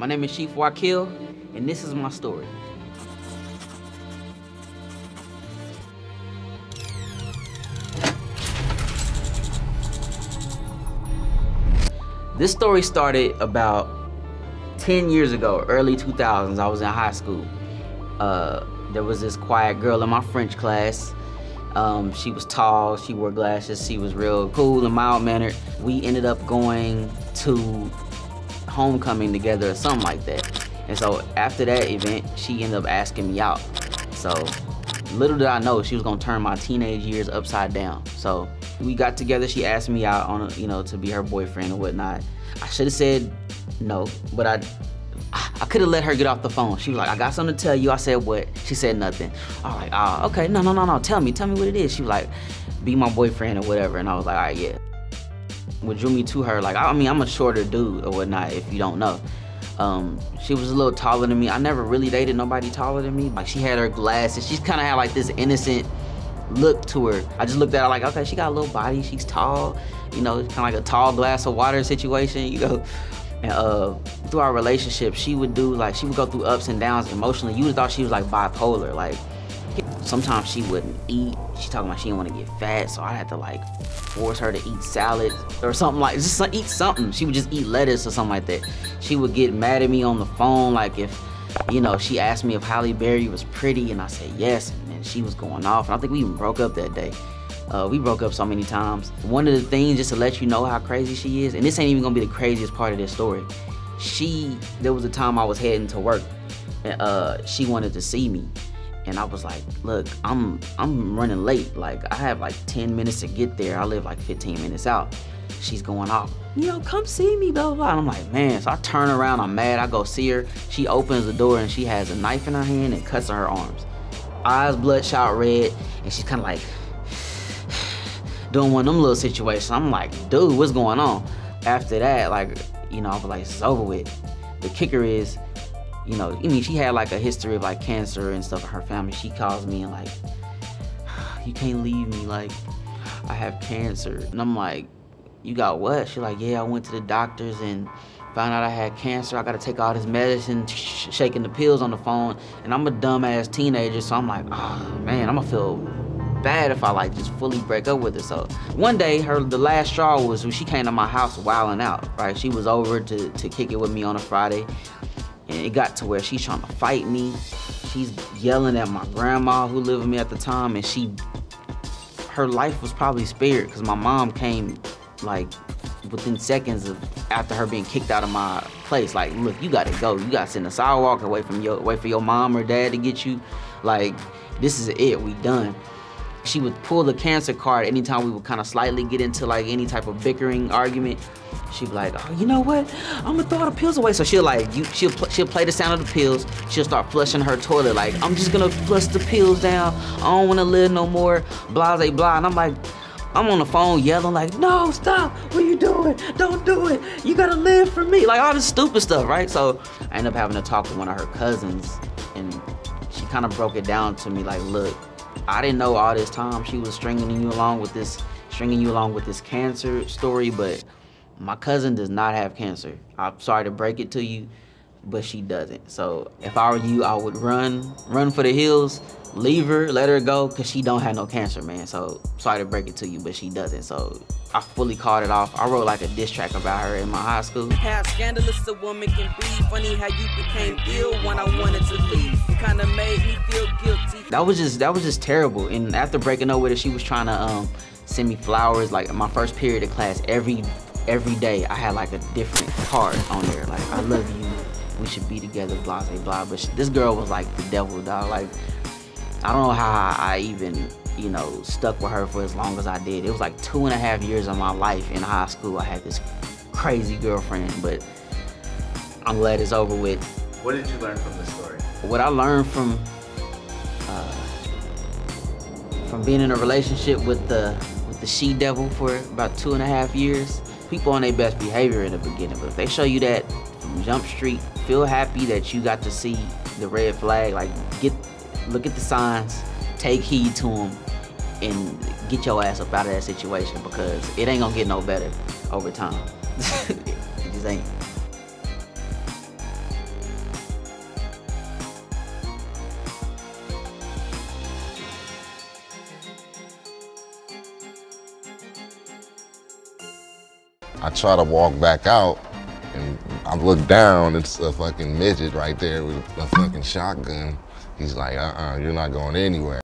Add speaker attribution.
Speaker 1: My name is Chief WaKil, and this is my story. This story started about 10 years ago, early 2000s. I was in high school. There was this quiet girl in my French class. She was tall, she wore glasses, she was real cool and mild-mannered. We ended up going to homecoming together or something like that. And so after that event, she ended up asking me out. So little did I know she was gonna turn my teenage years upside down. So we got together, she asked me out on, to be her boyfriend and whatnot. I should have said no, but I could have let her get off the phone. She was like, I got something to tell you. I said, what? She said nothing. I was like, oh, okay, no, tell me what it is. She was like, be my boyfriend or whatever. And I was like, all right, yeah. What drew me to her, like, I mean, I'm a shorter dude or whatnot, if you don't know. She was a little taller than me. I never really dated nobody taller than me. Like, she had her glasses. She kind of had like this innocent look to her. I just looked at her like, okay, she got a little body, she's tall, kind of like a tall glass of water situation, And through our relationship, she would go through ups and downs emotionally. You would have thought she was like bipolar. Like, sometimes she wouldn't eat. She talking about she didn't want to get fat, so I had to like force her to eat salad or something, like just eat something. She would just eat lettuce or something like that. She would get mad at me on the phone, like if, she asked me if Halle Berry was pretty, and I said yes, and then she was going off. And I think we even broke up that day. We broke up so many times. One of the things, just to let you know how crazy she is, and this ain't even gonna be the craziest part of this story. There was a time I was heading to work, and she wanted to see me. And I was like, look, I'm running late. Like, I have like 10 minutes to get there. I live like 15 minutes out. She's going off, come see me, blah, blah, blah. And I'm like, man, so I turn around, I'm mad, I go see her. She opens the door and she has a knife in her hand and cuts her arms. Eyes bloodshot red, and she's kind of like, doing one of them little situations. I'm like, dude, what's going on? After that, I was like, it's over with. The kicker is, she had like a history of like cancer and stuff in her family. She calls me and like, you can't leave me, like, I have cancer. And I'm like, you got what? She's like, yeah, I went to the doctors and found out I had cancer. I gotta take all this medicine, shaking the pills on the phone. And I'm a dumbass teenager, so I'm like, oh man, I'm gonna feel bad if I like just fully break up with her. So one day, the last straw was when she came to my house wilding out, right? She was over to kick it with me on a Friday, and it got to where she's trying to fight me. She's yelling at my grandma who lived with me at the time, and her life was probably spared because my mom came like within seconds after her being kicked out of my place. Like, look, you gotta go. You gotta sit in the sidewalk and wait for your mom or dad to get you. Like, this is it, we done. She would pull the cancer card anytime we would kind of slightly get into like any type of bickering argument. She'd be like, oh, you know what? I'm gonna throw all the pills away. So she'll play the sound of the pills. She'll start flushing her toilet like, I'm just gonna flush the pills down. I don't wanna live no more, blah, blah, blah. And I'm like, I'm on the phone yelling like, no, stop, what are you doing? Don't do it, you gotta live for me. Like all this stupid stuff, right? So I ended up having to talk to one of her cousins, and she kind of broke it down to me like, look, I didn't know all this time she was stringing you along with this cancer story, but my cousin does not have cancer. I'm sorry to break it to you, but she doesn't. So if I were you, I would run for the hills, leave her, let her go, because she don't have no cancer, man. So sorry to break it to you, but she doesn't. So I fully called it off. I wrote like a diss track about her in my high school.
Speaker 2: How scandalous a woman can be. Funny how you became ill when I wanted to leave. It kind of made me feel guilty.
Speaker 1: That was just terrible. And after breaking up with her, she was trying to send me flowers. Like in my first period of class, every day I had like a different card on there. Like, I love you, we should be together, blah, blah, blah. But this girl was like the devil, dog. Like, I don't know how I even, stuck with her for as long as I did. It was like 2.5 years of my life in high school. I had this crazy girlfriend, but I'm glad it's over with.
Speaker 3: What did you learn from this story?
Speaker 1: What I learned from being in a relationship with the she-devil for about 2.5 years, people on their best behavior in the beginning, but if they show you that from Jump Street, feel happy that you got to see the red flag, like look at the signs, take heed to them, and get your ass up out of that situation, because it ain't gonna get no better over time. It just ain't.
Speaker 4: I try to walk back out, and I look down, it's a fucking midget right there with a fucking shotgun. He's like, you're not going anywhere.